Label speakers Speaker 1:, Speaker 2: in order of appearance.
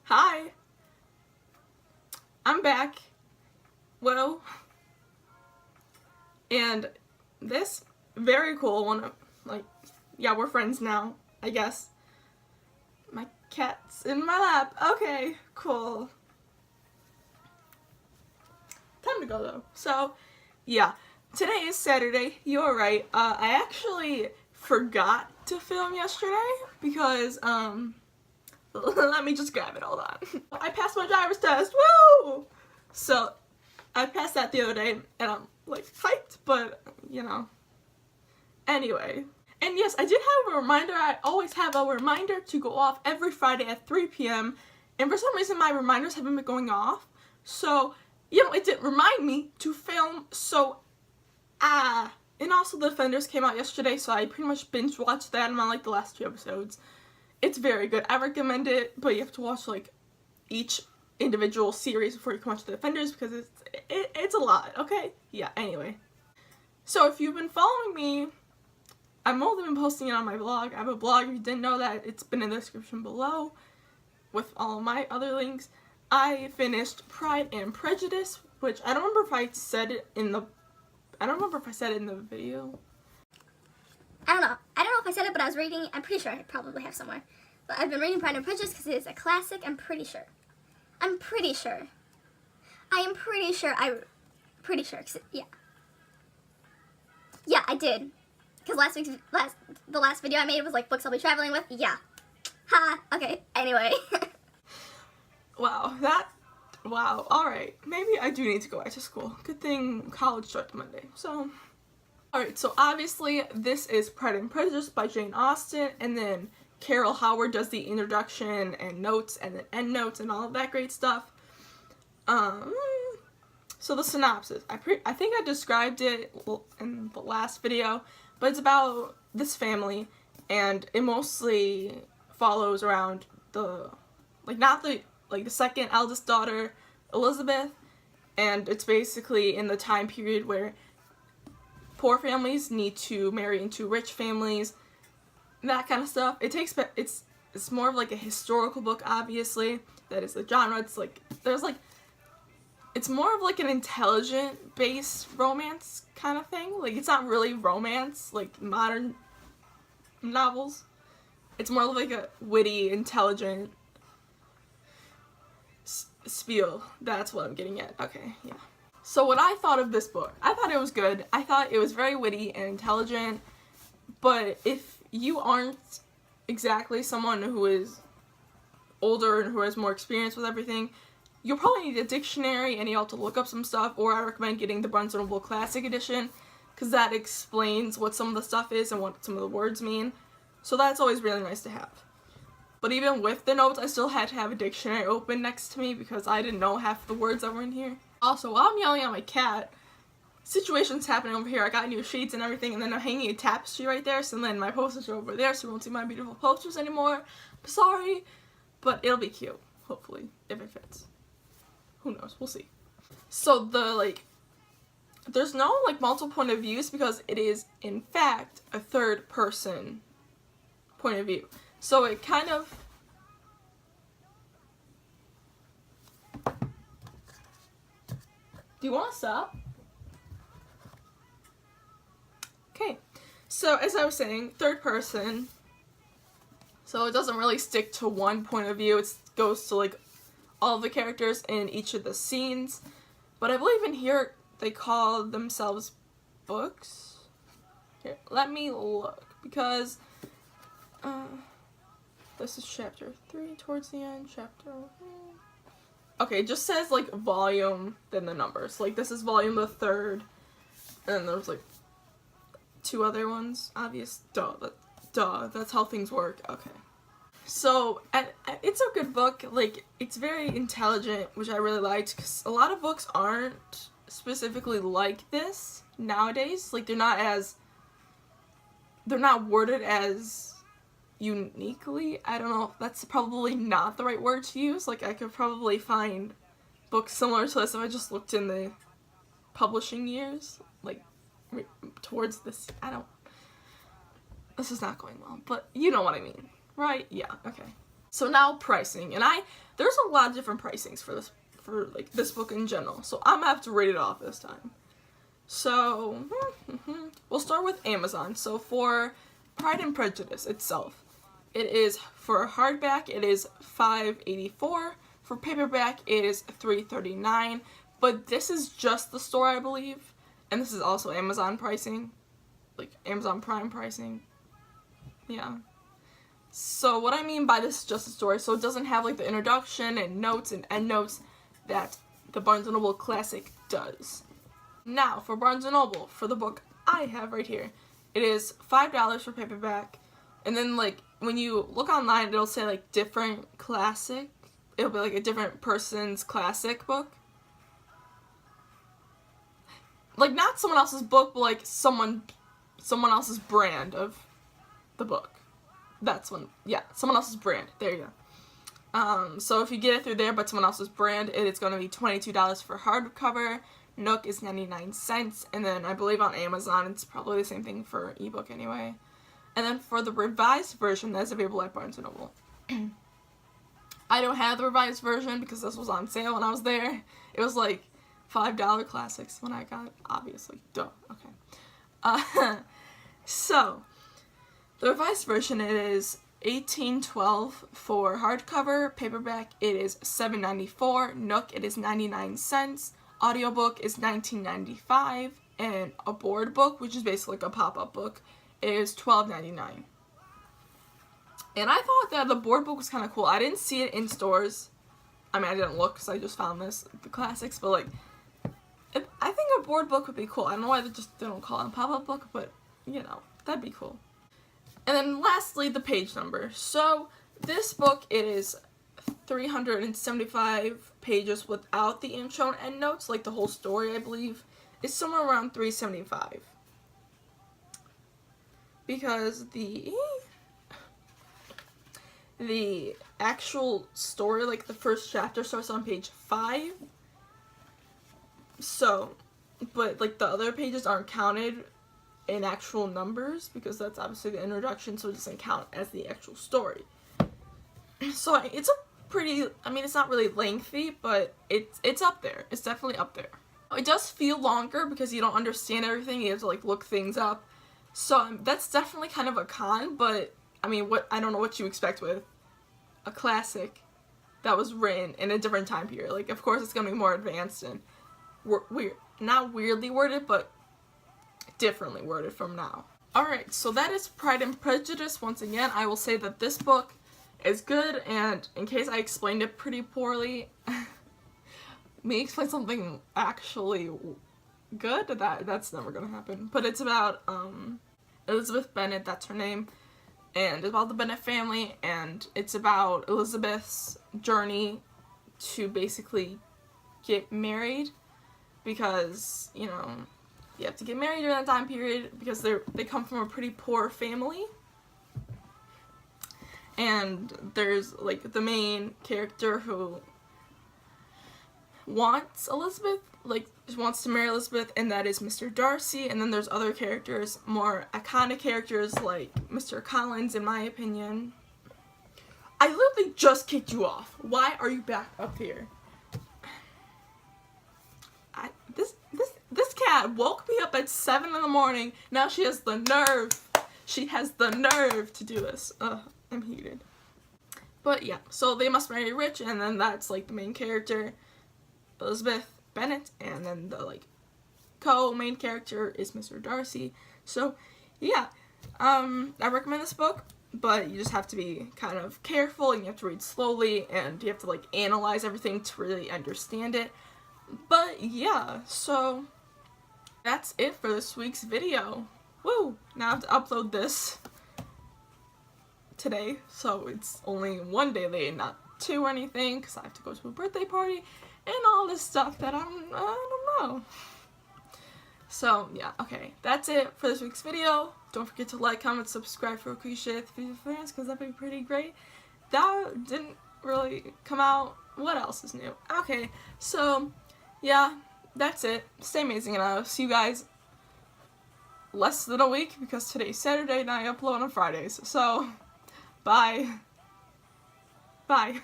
Speaker 1: Hi, I'm back. Well, and this very cool one, like, yeah, we're friends now, I guess. My cat's in my lap. Okay, cool. Time to go though. So, yeah, today is Saturday. You're right. I actually forgot to film yesterday because, let me just grab it, hold on. I passed my driver's test, woo! So, I passed that the other day, and I'm, like, hyped, but, you know. Anyway. And yes, I did have a reminder. I always have a reminder to go off every Friday at 3 p.m. And for some reason, my reminders haven't been going off. So, you know, it did remind me to film, so, And also, The Defenders came out yesterday, so I pretty much binge-watched that. I'm on, like, the last 2 episodes. It's very good. I recommend it, but you have to watch, like, each individual series before you can watch The Defenders because it's a lot, okay? Yeah, anyway. So if you've been following me, I've only been posting it on my blog. I have a blog. If you didn't know that, it's been in the description below with all my other links. I finished Pride and Prejudice, which I don't remember if I said it in the video.
Speaker 2: I don't know if I said it, but I was reading, I'm pretty sure I probably have somewhere. But I've been reading Pride and Prejudice because it is a classic, I'm pretty sure. Yeah. Yeah, I did. Because the last video I made was like books I'll be traveling with. Yeah. Ha, okay, anyway.
Speaker 1: Wow, alright. Maybe I do need to go back to school. Good thing college starts Monday, so. Alright, so obviously this is Pride and Prejudice by Jane Austen, and then Carol Howard does the introduction and notes and then endnotes and all of that great stuff. So the synopsis. I think I described it in the last video, but it's about this family, and it mostly follows around the second eldest daughter, Elizabeth, and it's basically in the time period where poor families need to marry into rich families, that kind of stuff. It's more of like a historical book, obviously. That is the genre. It's more of like an intelligent based romance kind of thing. Like, it's not really romance like modern novels. It's more like a witty, intelligent spiel. That's what I'm getting at. Okay, yeah. So what I thought of this book, I thought it was good. I thought it was very witty and intelligent, but if you aren't exactly someone who is older and who has more experience with everything, you'll probably need a dictionary and you have to look up some stuff, or I recommend getting the Barnes & Noble Classic Edition because that explains what some of the stuff is and what some of the words mean. So that's always really nice to have. But even with the notes, I still had to have a dictionary open next to me because I didn't know half the words that were in here. Also, while I'm yelling at my cat, situations happening over here. I got new sheets and everything, and then I'm hanging a tapestry right there, so then my posters are over there, so you won't see my beautiful posters anymore. I'm sorry, but it'll be cute, hopefully, if it fits. Who knows? We'll see. So there's no multiple point of views because it is in fact a third person point of view. So it kind of Do you want to stop? Okay. So as I was saying, third person. So it doesn't really stick to one point of view. It goes to all of the characters in each of the scenes. But I believe in here they call themselves books. Here, let me look, because this is chapter 3 towards the end, chapter 1. Okay, it just says volume, then the numbers. This is volume the 3rd, and there's 2 other ones, obvious. Duh, that's how things work. Okay. So, it's a good book. It's very intelligent, which I really liked, because a lot of books aren't specifically like this nowadays. They're not worded as uniquely. I don't know, that's probably not the right word to use. I could probably find books similar to this if I just looked in the publishing years, towards this. This is not going well, but you know what I mean. Right? Yeah, okay. So now pricing, and I there's a lot of different pricings for like this book in general. So I'm gonna have to rate it off this time. So we'll start with Amazon. So for Pride and Prejudice itself, it is for hardback it is $5.84. For paperback it is $3.39. But this is just the store, I believe, and this is also Amazon pricing, like Amazon Prime pricing. Yeah. So what I mean by this is just the story. So it doesn't have like the introduction and notes and endnotes that the Barnes & Noble Classic does. Now, for Barnes & Noble, for the book I have right here, it is $5 for paperback, and then, like, when you look online, it'll say, like, different classic. It'll be, like, a different person's classic book. Like, not someone else's book, but, like, someone else's brand of the book. That's one, yeah, someone else's brand. There you go. So if you get it through there, but someone else's brand, it is going to be $22 for hardcover. Nook is 99 cents, and then I believe on Amazon it's probably the same thing for ebook anyway. And then for the revised version that's available at Barnes & Noble. I don't have the revised version because this was on sale when I was there. It was like $5 classics when I got it, obviously. Duh. Okay. So the revised version, it is $18.12 for hardcover. Paperback it is $7.94. Nook it is 99 cents. Audiobook is $19.95, and a board book, which is basically like a pop-up book, is $12.99. And I thought that the board book was kind of cool. I didn't see it in stores. I mean, I didn't look because I just found the classics, but like, I think a board book would be cool. I don't know why they don't call it a pop-up book, but you know, that'd be cool. And then lastly, the page number. So this book, it is 375 pages without the intro and endnotes, like the whole story, I believe, is somewhere around 375. Because the actual story, like the first chapter, starts on page 5. So, but like the other pages aren't counted in actual numbers because that's obviously the introduction, so it doesn't count as the actual story. So it's a pretty, I mean, it's not really lengthy, but it's up there. It's definitely up there. It does feel longer because you don't understand everything. You have to like look things up. So that's definitely kind of a con, but I mean, I don't know what you expect with a classic that was written in a different time period. Like, of course, it's gonna be more advanced and not weirdly worded, but differently worded from now. Alright, so that is Pride and Prejudice. Once again, I will say that this book is good, and in case I explained it pretty poorly, me explain something actually good, that's never gonna happen. But it's about Elizabeth Bennet, that's her name, and it's about the Bennet family, and it's about Elizabeth's journey to basically get married, because, you know, you have to get married during that time period because they come from a pretty poor family. And there's like the main character who wants Elizabeth, like wants to marry Elizabeth, and that is Mr. Darcy. And then there's other characters, more iconic characters like Mr. Collins, in my opinion. I literally just kicked you off. Why are you back up here? This cat woke me up at 7 in the morning. Now she has the nerve. She has the nerve to do this. Ugh, I'm heated. But yeah, so they must marry rich, and then that's like the main character, Elizabeth Bennet, and then the like co-main character is Mr. Darcy. So yeah, I recommend this book, but you just have to be kind of careful, and you have to read slowly, and you have to like analyze everything to really understand it. But yeah, so that's it for this week's video. Woo! Now I have to upload this today, so it's only one day late, not 2 or anything, because I have to go to a birthday party and all this stuff that I don't know. So yeah, okay, that's it for this week's video. Don't forget to like, comment, subscribe for share with your friends, because that'd be pretty great. That didn't really come out. What else is new? Okay, so yeah, that's it. Stay amazing, and I'll see you guys less than a week, because today's Saturday and I upload on Fridays. So, bye. Bye.